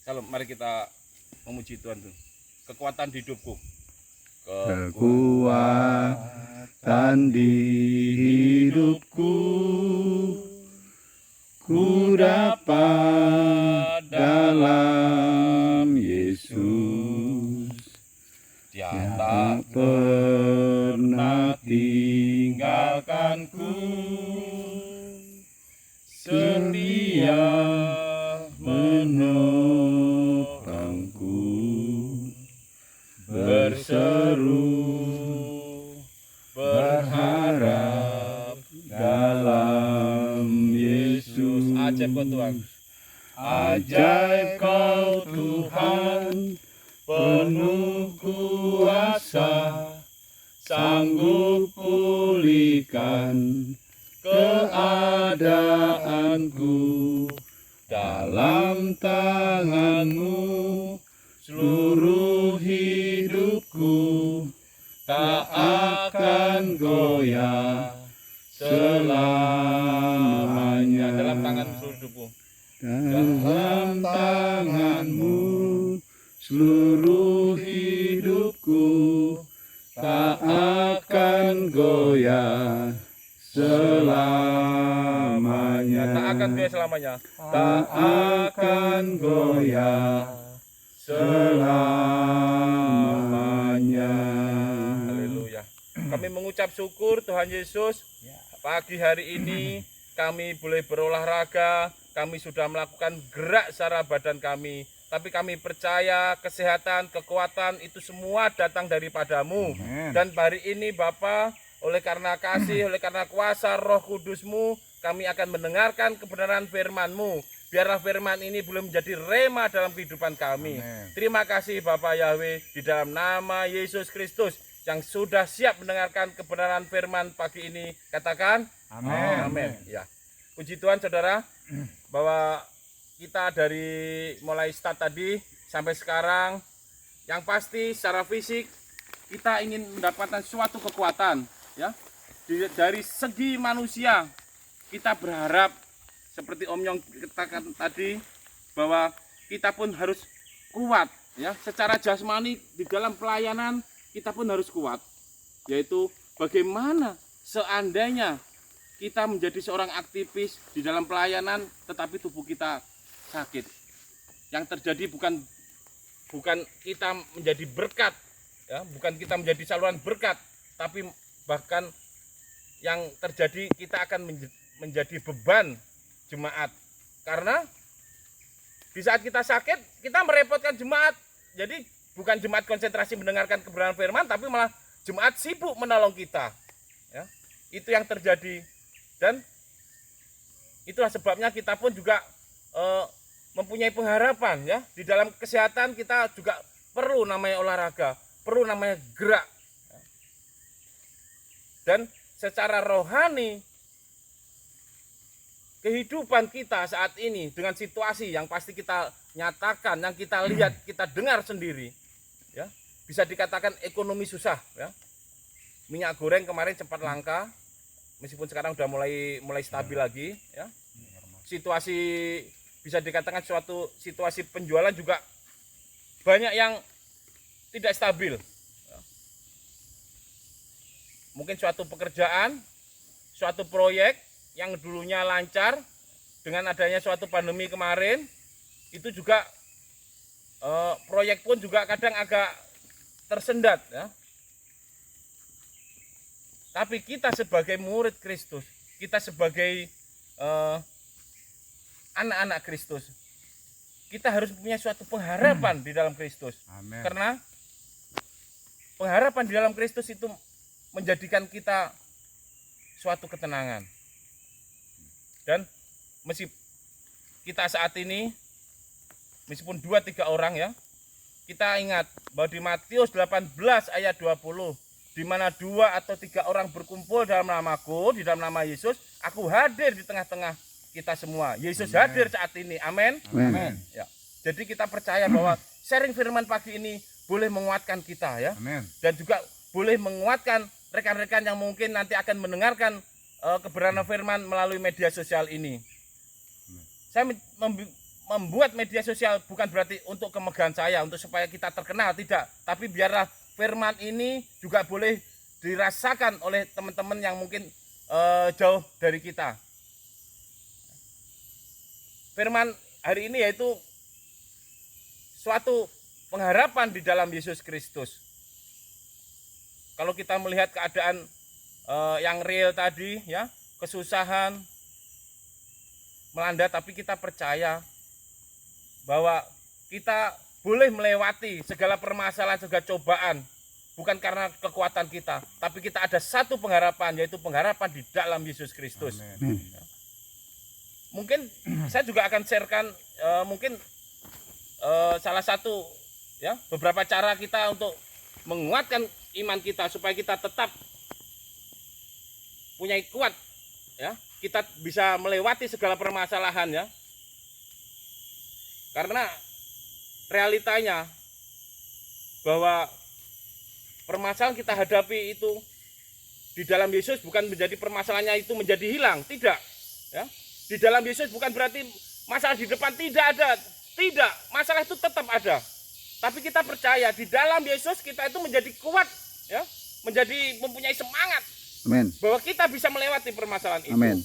Salam, mari kita memuji Tuhan tuh. Kekuatan di hidupku. Kekuatan di hidupku, ku dapat dalam Yesus. Dia Tak pernah tinggalkanku, setia menopangku, berseru berharap dalam Yesus. Ajaib kau Tuhan. Ajaib kau Tuhan, penuh kuasa, sanggup pulihkan keadaanku. Dalam tangan-Mu seluruh hidupku tak akan goyah selamanya. Dalam tangan seluruh hidupku. Dalam tangan-Mu seluruh hidupku tak akan goyah selamanya. Tak akan goyah selamanya. Tak akan goyah selamanya. Haleluya. Kami mengucap syukur Tuhan Yesus. Pagi hari ini kami boleh berolahraga, kami sudah melakukan gerak secara badan kami. Tapi kami percaya kesehatan, kekuatan itu semua datang daripada-Mu. Dan hari ini Bapa, oleh karena kasih, oleh karena kuasa Roh Kudus-Mu, kami akan mendengarkan kebenaran firman-Mu. Biarlah firman ini boleh menjadi rema dalam kehidupan kami. Amen. Terima kasih Bapa Yahweh, di dalam nama Yesus Kristus yang sudah siap mendengarkan kebenaran firman pagi ini. Katakan Amin. amin. Ya. Puji Tuhan saudara, bahwa kita dari mulai start tadi sampai sekarang, yang pasti secara fisik kita ingin mendapatkan suatu kekuatan, ya. Dari segi manusia kita berharap seperti Om Yong katakan tadi bahwa kita pun harus kuat, ya. Secara jasmani di dalam pelayanan kita pun harus kuat, yaitu bagaimana seandainya kita menjadi seorang aktivis di dalam pelayanan tetapi tubuh kita sakit. Yang terjadi bukan kita menjadi berkat, ya, bukan kita menjadi saluran berkat, tapi bahkan yang terjadi kita akan menjadi beban jemaat. Karena di saat kita sakit, kita merepotkan jemaat. Jadi bukan jemaat konsentrasi mendengarkan kebenaran firman, tapi malah jemaat sibuk menolong kita. Ya, itu yang terjadi. Dan itulah sebabnya kita pun juga mempunyai pengharapan, ya. Di dalam kesehatan kita juga perlu namanya olahraga, perlu namanya gerak. Dan secara rohani kehidupan kita saat ini dengan situasi yang pasti kita nyatakan, yang kita lihat, kita dengar sendiri, ya. Bisa dikatakan ekonomi susah, ya. Minyak goreng kemarin cepat langka, meskipun sekarang udah mulai stabil lagi, ya. Situasi bisa dikatakan suatu situasi penjualan juga banyak yang tidak stabil. Mungkin suatu pekerjaan, suatu proyek yang dulunya lancar, dengan adanya suatu pandemi kemarin, itu juga proyek pun juga kadang agak tersendat, ya. Tapi kita sebagai murid Kristus, kita sebagai anak-anak Kristus, kita harus punya suatu pengharapan di dalam Kristus. Amen. Karena pengharapan di dalam Kristus itu menjadikan kita suatu ketenangan. Dan meskipun kita saat ini, meskipun 2-3 orang, ya, kita ingat bahwa di Matius 18 ayat 20, di mana 2 atau 3 orang berkumpul dalam namaku, di dalam nama Yesus, aku hadir di tengah-tengah kita semua. Yesus hadir saat ini. Amin. Amin. Ya. Jadi kita percaya bahwa sharing firman pagi ini boleh menguatkan kita, ya. Amin. Dan juga boleh menguatkan rekan-rekan yang mungkin nanti akan mendengarkan kebenaran firman melalui media sosial ini. Saya membuat media sosial bukan berarti untuk kemegahan saya, untuk supaya kita terkenal, tidak. Tapi biarlah firman ini juga boleh dirasakan oleh teman-teman yang mungkin jauh dari kita. Firman hari ini yaitu suatu pengharapan di dalam Yesus Kristus. Kalau kita melihat keadaan yang real tadi, ya, kesusahan melanda, tapi kita percaya bahwa kita boleh melewati segala permasalahan, segala cobaan, bukan karena kekuatan kita, tapi kita ada satu pengharapan, yaitu pengharapan di dalam Yesus Kristus. Mungkin saya juga akan sharekan mungkin salah satu, ya, beberapa cara kita untuk menguatkan iman kita supaya kita tetap punya kuat, ya, kita bisa melewati segala permasalahan, ya. Karena realitanya bahwa permasalahan kita hadapi itu di dalam Yesus bukan menjadi permasalahannya itu menjadi hilang, tidak, ya. Di dalam Yesus bukan berarti masalah di depan tidak ada, tidak, masalah itu tetap ada. Tapi kita percaya di dalam Yesus kita itu menjadi kuat, ya, menjadi mempunyai semangat. Amin. Bahwa kita bisa melewati permasalahan itu. Amin.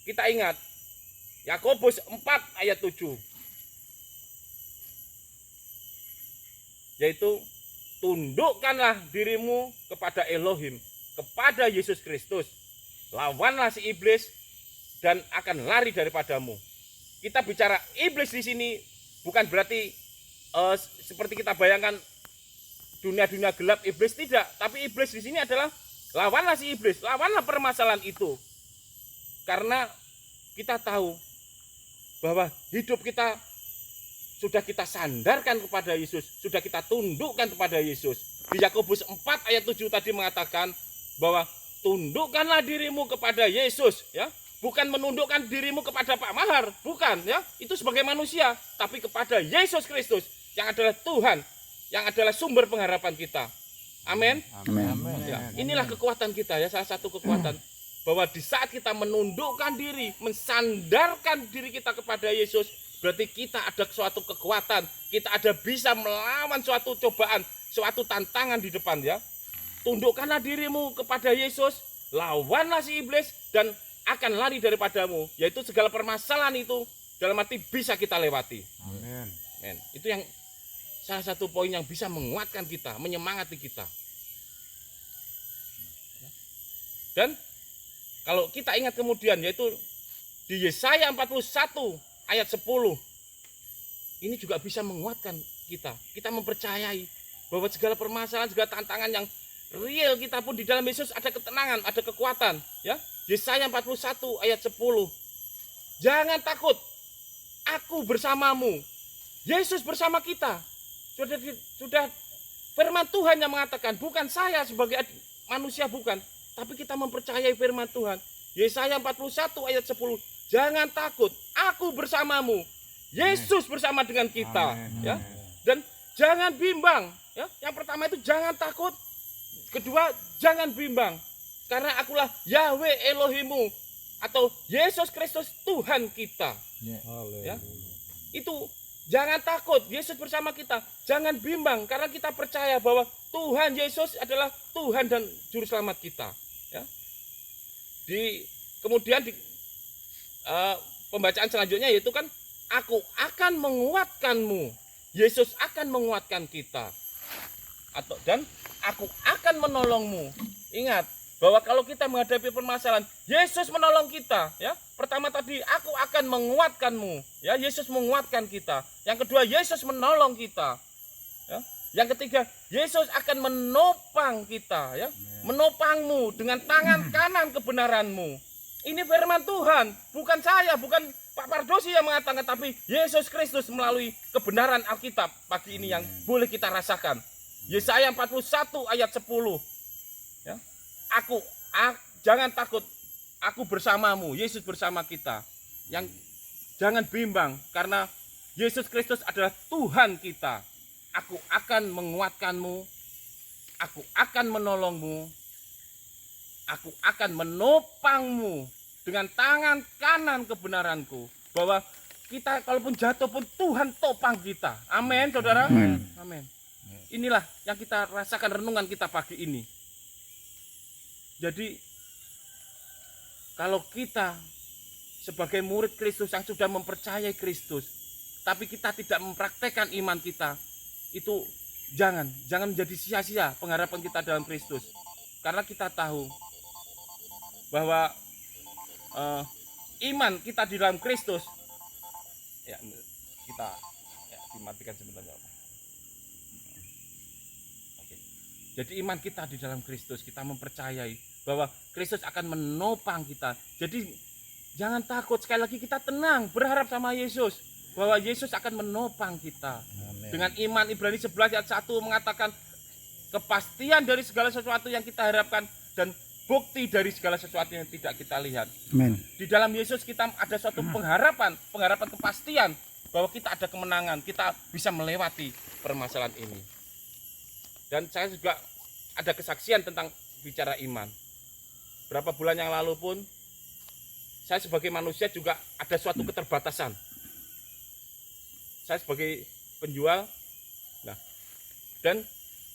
Kita ingat Yakobus 4 ayat 7. Yaitu tundukkanlah dirimu kepada Elohim, kepada Yesus Kristus. Lawanlah si iblis dan akan lari daripadamu. Kita bicara iblis di sini bukan berarti seperti kita bayangkan dunia-dunia gelap iblis, tidak, tapi iblis di sini adalah lawanlah si iblis, lawanlah permasalahan itu. Karena kita tahu bahwa hidup kita sudah kita sandarkan kepada Yesus, sudah kita tundukkan kepada Yesus. Di Yakobus 4 ayat 7 tadi mengatakan bahwa tundukkanlah dirimu kepada Yesus, ya. Bukan menundukkan dirimu kepada Pak Mahar, bukan, ya. Itu sebagai manusia, tapi kepada Yesus Kristus yang adalah Tuhan, yang adalah sumber pengharapan kita. Amin. Ya, inilah kekuatan kita, ya, salah satu kekuatan bahwa di saat kita menundukkan diri, mensandarkan diri kita kepada Yesus, berarti kita ada suatu kekuatan, kita ada bisa melawan suatu cobaan, suatu tantangan di depan, ya. Tundukkanlah dirimu kepada Yesus, lawanlah si iblis dan akan lari daripadamu, yaitu segala permasalahan itu dalam arti bisa kita lewati. Amin. Itu yang salah satu poin yang bisa menguatkan kita, menyemangati kita. Dan kalau kita ingat kemudian, yaitu di Yesaya 41 ayat 10, ini juga bisa menguatkan kita. Kita mempercayai bahwa segala permasalahan, segala tantangan yang real kita pun di dalam Yesus ada ketenangan, ada kekuatan, ya. Yesaya 41 ayat 10. Jangan takut, aku bersamamu. Yesus bersama kita. Sudah firman Tuhan yang mengatakan, bukan saya sebagai manusia, bukan, tapi kita mempercayai firman Tuhan. Yesaya 41 ayat 10. Jangan takut, aku bersamamu. Yesus bersama dengan kita, ya. Dan jangan bimbang, ya. Yang pertama itu jangan takut. Kedua, jangan bimbang. Karena akulah Yahweh Elohimu, atau Yesus Kristus Tuhan kita. Ya. Itu jangan takut, Yesus bersama kita. Jangan bimbang karena kita percaya bahwa Tuhan Yesus adalah Tuhan dan juru selamat kita, ya. Kemudian di pembacaan selanjutnya yaitu kan, aku akan menguatkanmu. Yesus akan menguatkan kita. Dan aku akan menolongmu. Ingat bahwa kalau kita menghadapi permasalahan, Yesus menolong kita, ya. Pertama tadi, aku akan menguatkanmu, ya. Yesus menguatkan kita. Yang kedua, Yesus menolong kita, ya. Yang ketiga, Yesus akan menopang kita, ya. Menopangmu dengan tangan kanan kebenaranmu. Ini firman Tuhan, bukan saya, bukan Pak Pardosi yang mengatakan, tapi Yesus Kristus melalui kebenaran Alkitab pagi ini yang boleh kita rasakan. Yesaya 41 ayat 10, ya. Jangan takut, aku bersamamu. Yesus bersama kita. Yang jangan bimbang karena Yesus Kristus adalah Tuhan kita. Aku akan menguatkanmu, aku akan menolongmu, aku akan menopangmu dengan tangan kanan kebenaranku. Bahwa kita kalaupun jatuh pun Tuhan topang kita. Amin, saudara. Amin. Amin. Inilah yang kita rasakan renungan kita pagi ini. Jadi kalau kita sebagai murid Kristus yang sudah mempercayai Kristus, tapi kita tidak mempraktekkan iman kita, itu jangan menjadi sia-sia pengharapan kita dalam Kristus. Karena kita tahu bahwa iman kita di dalam Kristus, ya kita dimatikan sebentar. Oke. Jadi iman kita di dalam Kristus, kita mempercayai bahwa Kristus akan menopang kita. Jadi jangan takut, sekali lagi kita tenang, berharap sama Yesus bahwa Yesus akan menopang kita. Amin. Dengan iman, Ibrani 11 ayat 1 mengatakan kepastian dari segala sesuatu yang kita harapkan dan bukti dari segala sesuatu yang tidak kita lihat. Amin. Di dalam Yesus kita ada suatu pengharapan kepastian bahwa kita ada kemenangan, kita bisa melewati permasalahan ini. Dan saya juga ada kesaksian tentang bicara iman. Berapa bulan yang lalu pun saya sebagai manusia juga ada suatu keterbatasan. Saya sebagai penjual, dan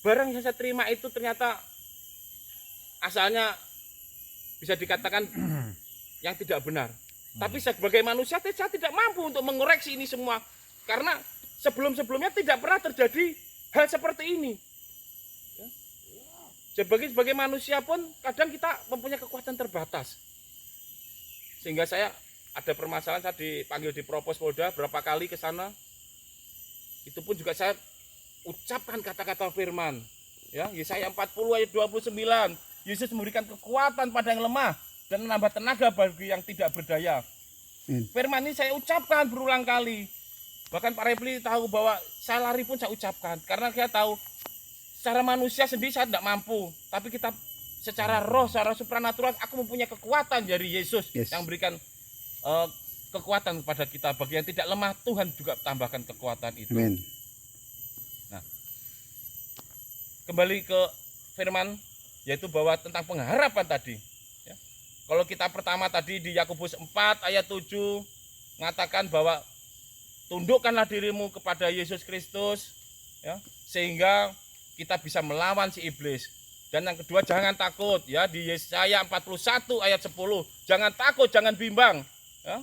barang yang saya terima itu ternyata asalnya bisa dikatakan yang tidak benar. Tapi sebagai manusia saya tidak mampu untuk mengoreksi ini semua. Karena sebelum-sebelumnya tidak pernah terjadi hal seperti ini. Sebagai manusia pun kadang kita mempunyai kekuatan terbatas. Sehingga saya ada permasalahan, saya dipanggil di Propos Polda berapa kali ke sana. Itu pun juga saya ucapkan kata-kata firman. Ya, Yesaya 40 ayat 29. Yesus memberikan kekuatan pada yang lemah dan menambah tenaga bagi yang tidak berdaya. Firman ini saya ucapkan berulang kali. Bahkan Pak Repli tahu bahwa saya lari pun saya ucapkan. Karena saya tahu secara manusia sendiri saya tidak mampu. Tapi kita secara roh, secara supranatural, aku mempunyai kekuatan dari Yesus yang memberikan kekuatan kepada kita. Bagi yang tidak lemah, Tuhan juga tambahkan kekuatan itu. Amin. Nah, kembali ke firman, yaitu bahwa tentang pengharapan tadi. Ya. Kalau kita pertama tadi di Yakobus 4 ayat 7 mengatakan bahwa tundukkanlah dirimu kepada Yesus Kristus, ya, sehingga kita bisa melawan si iblis. Dan yang kedua, jangan takut, ya, di Yesaya 41 ayat 10, jangan takut, jangan bimbang, ya.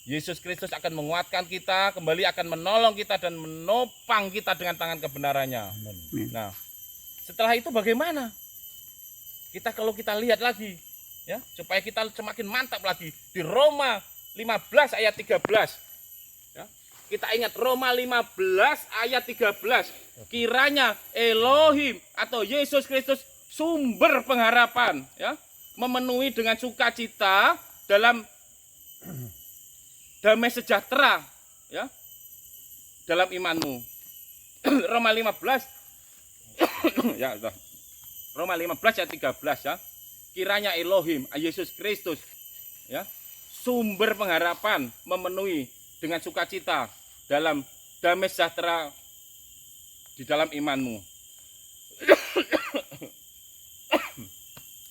Yesus Kristus akan menguatkan kita, kembali akan menolong kita dan menopang kita dengan tangan kebenarannya. Nah, setelah itu bagaimana? Kalau kita lihat lagi, ya, supaya kita semakin mantap lagi di Roma 15 ayat 13. Ya, kita ingat Roma 15 ayat 13. Kiranya Elohim atau Yesus Kristus sumber pengharapan, ya, memenuhi dengan sukacita dalam damai sejahtera, ya, dalam imanmu. Roma 15 ya, Roma 15 ayat 13, ya. Kiranya Elohim, Yesus Kristus, ya, sumber pengharapan memenuhi dengan sukacita dalam damai sejahtera di dalam imanmu.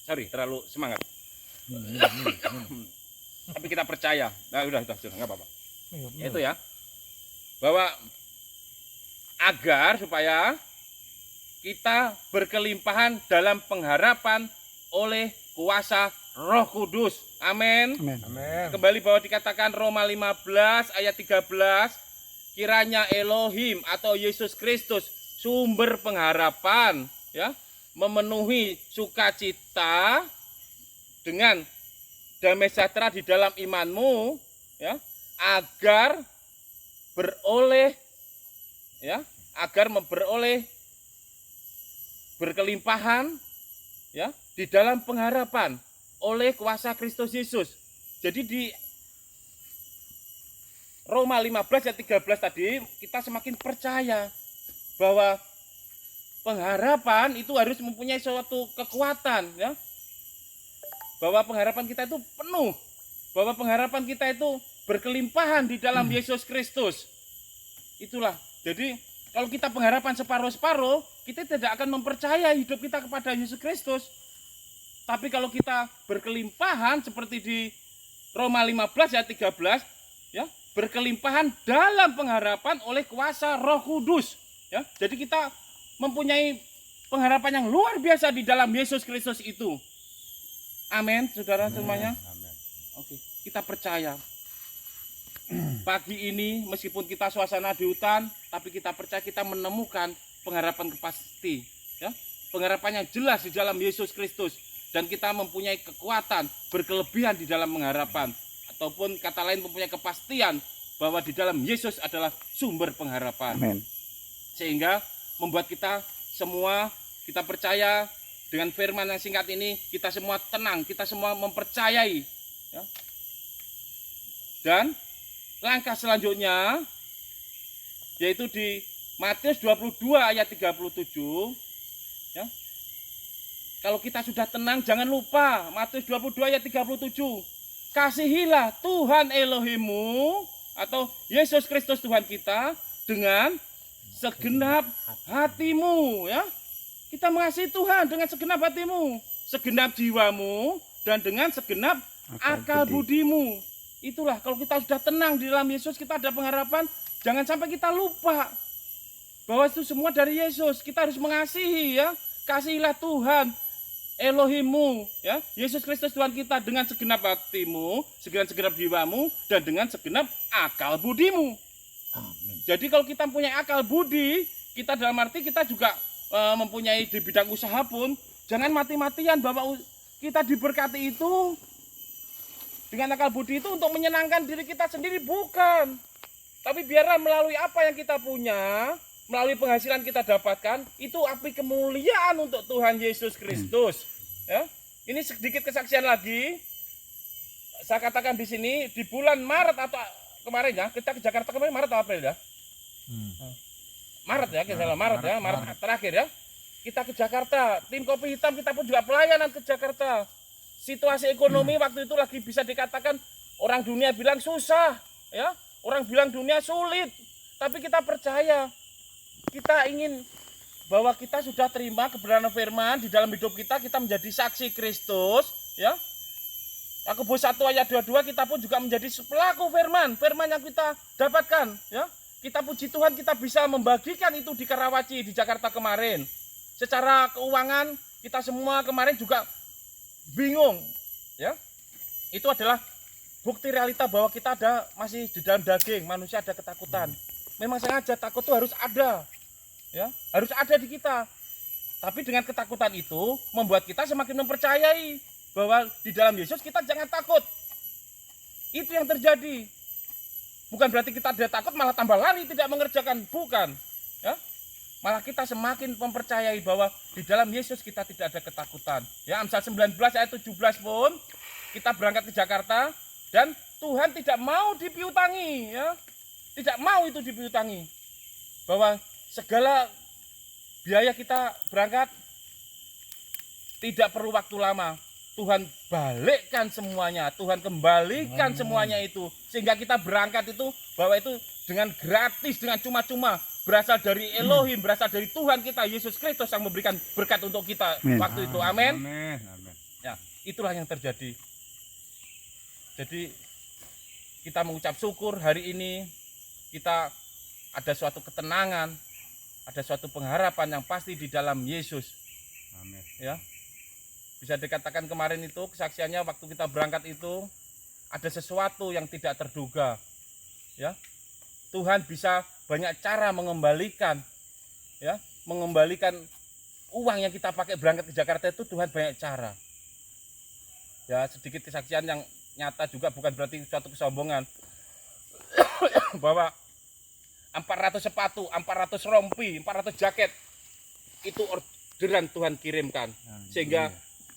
Sorry, terlalu semangat. Tapi kita percaya. Nah, udah, nggak apa-apa. Itu ya, bahwa agar supaya kita berkelimpahan dalam pengharapan oleh kuasa Roh Kudus. Amin. Amin. Kembali bahwa dikatakan Roma 15 ayat 13, kiranya Elohim atau Yesus Kristus sumber pengharapan, ya, memenuhi sukacita dengan damai sejahtera di dalam imanmu, ya, agar beroleh, ya, memperoleh berkelimpahan, ya, di dalam pengharapan oleh kuasa Kristus Yesus. Jadi di Roma 15 ayat 13 tadi kita semakin percaya bahwa pengharapan itu harus mempunyai suatu kekuatan, ya. Bahwa pengharapan kita itu penuh, bahwa pengharapan kita itu berkelimpahan di dalam Yesus Kristus. Itulah. Jadi kalau kita pengharapan separuh-separuh, kita tidak akan mempercayai hidup kita kepada Yesus Kristus. Tapi kalau kita berkelimpahan seperti di Roma 15 ayat 13, ya, berkelimpahan dalam pengharapan oleh kuasa Roh Kudus, ya. Jadi kita mempunyai pengharapan yang luar biasa di dalam Yesus Kristus itu. Amin, saudara semuanya. Oke, kita percaya. Pagi ini meskipun kita suasana di hutan, tapi kita percaya kita menemukan pengharapan pasti, ya. Pengharapan yang jelas di dalam Yesus Kristus, dan kita mempunyai kekuatan berkelebihan di dalam pengharapan, ataupun kata lain mempunyai kepastian bahwa di dalam Yesus adalah sumber pengharapan. Amin. Sehingga membuat kita semua, kita percaya dengan firman yang singkat ini, kita semua tenang, kita semua mempercayai, ya. Dan langkah selanjutnya yaitu di Matius 22 ayat 37, ya. Kalau kita sudah tenang, jangan lupa Matius 22 ayat 37. Kasihilah Tuhan Elohimmu atau Yesus Kristus Tuhan kita dengan segenap hatimu, ya. Kita mengasihi Tuhan dengan segenap hatimu, segenap jiwamu, dan dengan segenap akal budimu. Itulah, kalau kita sudah tenang di dalam Yesus, kita ada pengharapan. Jangan sampai kita lupa bahwa itu semua dari Yesus. Kita harus mengasihi, ya. Kasihilah Tuhan Elohimmu, ya, Yesus Kristus Tuhan kita dengan segenap hatimu, segenap jiwamu, dan dengan segenap akal budimu. Amin. Jadi kalau kita punya akal budi, kita dalam arti kita juga mempunyai di bidang usaha pun, jangan mati-matian bahwa kita diberkati itu dengan akal budi itu untuk menyenangkan diri kita sendiri, bukan. Tapi biarlah melalui apa yang kita punya, melalui penghasilan kita dapatkan, itu api kemuliaan untuk Tuhan Yesus Kristus. Ya, ini sedikit kesaksian lagi. Saya katakan di sini di bulan Maret atau kemarin, ya, kita ke Jakarta kemarin Maret atau April, ya. Maret, ya, kita Maret, ya, Maret terakhir, ya. Kita ke Jakarta, tim Kopi Hitam kita pun juga pelayanan ke Jakarta. Situasi ekonomi waktu itu lagi bisa dikatakan orang dunia bilang susah, ya. Orang bilang dunia sulit. Tapi kita percaya, kita ingin bahwa kita sudah terima kebenaran firman di dalam hidup kita, kita menjadi saksi Kristus, ya. Yakobus 1 ayat 22, kita pun juga menjadi pelaku firman yang kita dapatkan, ya. Kita puji Tuhan, kita bisa membagikan itu di Karawaci, di Jakarta kemarin. Secara keuangan kita semua kemarin juga bingung, ya. Itu adalah bukti realita bahwa kita masih di dalam daging, manusia ada ketakutan. Memang sengaja takut itu harus ada, ya, harus ada di kita. Tapi dengan ketakutan itu membuat kita semakin mempercayai bahwa di dalam Yesus kita jangan takut. Itu yang terjadi. Bukan berarti kita tidak takut malah tambah lari tidak mengerjakan, bukan, ya. Malah kita semakin mempercayai bahwa di dalam Yesus kita tidak ada ketakutan. Ya, Amsal 19 ayat 17 pun kita berangkat ke Jakarta dan Tuhan tidak mau dipiutangi, ya. Tidak mau itu dipiutangi. Bahwa segala biaya kita berangkat tidak perlu waktu lama. Tuhan balikkan semuanya, Tuhan kembalikan semuanya itu. Sehingga kita berangkat itu, bahwa itu dengan gratis, dengan cuma-cuma. Berasal dari Elohim, berasal dari Tuhan kita, Yesus Kristus yang memberikan berkat untuk kita waktu itu. Amin. Ya, itulah yang terjadi. Jadi kita mengucap syukur hari ini, kita ada suatu ketenangan, ada suatu pengharapan yang pasti di dalam Yesus. Amin. Ya. Bisa dikatakan kemarin itu kesaksiannya waktu kita berangkat itu ada sesuatu yang tidak terduga. Ya. Tuhan bisa banyak cara mengembalikan, ya, mengembalikan uang yang kita pakai berangkat ke Jakarta itu. Tuhan banyak cara. Ya, sedikit kesaksian yang nyata juga, bukan berarti suatu kesombongan. Bahwa 400 sepatu, 400 rompi, 400 jaket itu orderan Tuhan kirimkan. Sehingga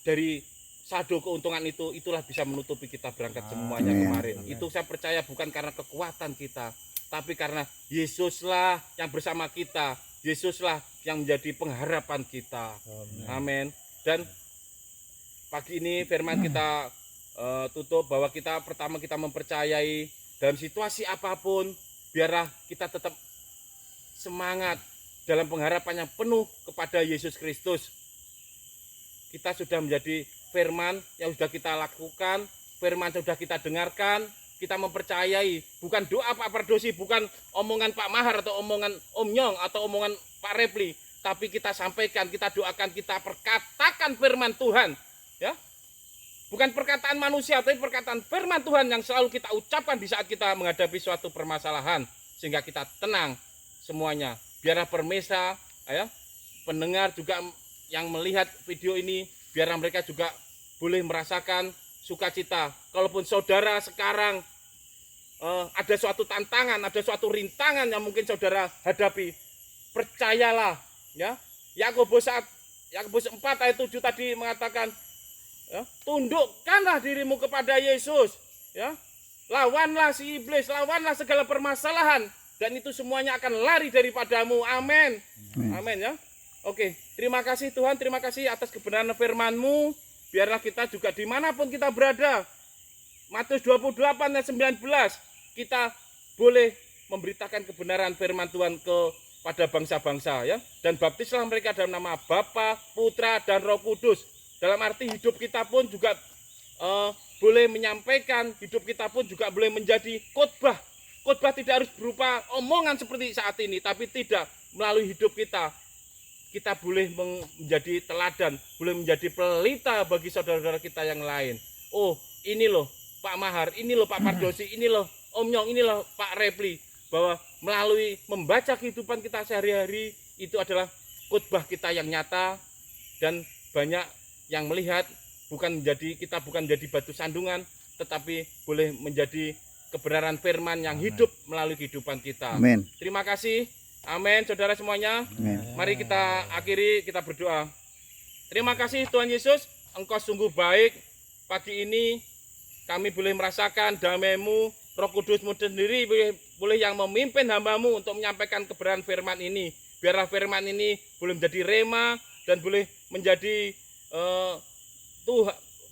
dari saldo keuntungan itu, itulah bisa menutupi kita berangkat semuanya kemarin. Itu saya percaya bukan karena kekuatan kita, tapi karena Yesuslah yang bersama kita. Yesuslah yang menjadi pengharapan kita. Amin. Dan pagi ini firman kita tutup bahwa kita pertama kita mempercayai dalam situasi apapun, biarlah kita tetap semangat dalam pengharapan yang penuh kepada Yesus Kristus. Kita sudah menjadi firman yang sudah kita lakukan, firman sudah kita dengarkan, kita mempercayai, bukan doa Pak Pardosi, bukan omongan Pak Mahar atau omongan Om Nyong atau omongan Pak Repli, tapi kita sampaikan, kita doakan, kita perkatakan firman Tuhan, ya. Bukan perkataan manusia, tapi perkataan firman Tuhan yang selalu kita ucapkan di saat kita menghadapi suatu permasalahan, sehingga kita tenang semuanya. Biarlah permesa, ya, pendengar juga yang melihat video ini, biar mereka juga boleh merasakan sukacita. Kalaupun saudara sekarang ada suatu tantangan, ada suatu rintangan yang mungkin saudara hadapi, percayalah, ya. Yakobus 4 ayat 7 tadi mengatakan, ya, tundukkanlah dirimu kepada Yesus, ya. Lawanlah si iblis, lawanlah segala permasalahan, dan itu semuanya akan lari daripadamu. Amin. Amin, ya. Oke, terima kasih Tuhan, terima kasih atas kebenaran firman-Mu. Biarlah kita juga dimanapun kita berada, Matius 28 ayat 19, kita boleh memberitakan kebenaran firman Tuhan kepada bangsa-bangsa, ya. Dan baptislah mereka dalam nama Bapa, Putra, dan Roh Kudus. Dalam arti hidup kita pun juga boleh menyampaikan, hidup kita pun juga boleh menjadi khotbah. Khotbah tidak harus berupa omongan seperti saat ini, tapi tidak, melalui hidup kita boleh menjadi teladan, boleh menjadi pelita bagi saudara-saudara kita yang lain. Oh, ini loh Pak Mahar, ini loh Pak Pardosi, ini loh Om Nyong, ini loh Pak Repli, bahwa melalui membaca kehidupan kita sehari-hari itu adalah khotbah kita yang nyata, dan banyak yang melihat, kita bukan menjadi batu sandungan, tetapi boleh menjadi kebenaran firman yang hidup melalui kehidupan kita. Amin. Terima kasih. Amin, saudara semuanya. Amin. Mari kita akhiri, kita berdoa. Terima kasih Tuhan Yesus, Engkau sungguh baik. Pagi ini kami boleh merasakan damai-Mu, Roh Kudus-Mu sendiri boleh yang memimpin hamba-Mu untuk menyampaikan kebenaran firman ini. Biarlah firman ini boleh menjadi rema dan boleh menjadi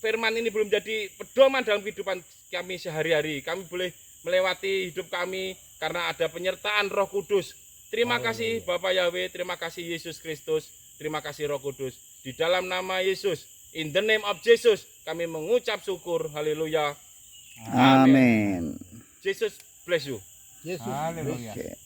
firman ini boleh menjadi pedoman dalam kehidupan kami sehari-hari. Kami boleh melewati hidup kami karena ada penyertaan Roh Kudus. Terima kasih Bapak Yahweh, terima kasih Yesus Kristus, terima kasih Roh Kudus. Di dalam nama Yesus, in the name of Jesus, kami mengucap syukur. Haleluya. Amin. Jesus bless you. Yesus. Oke.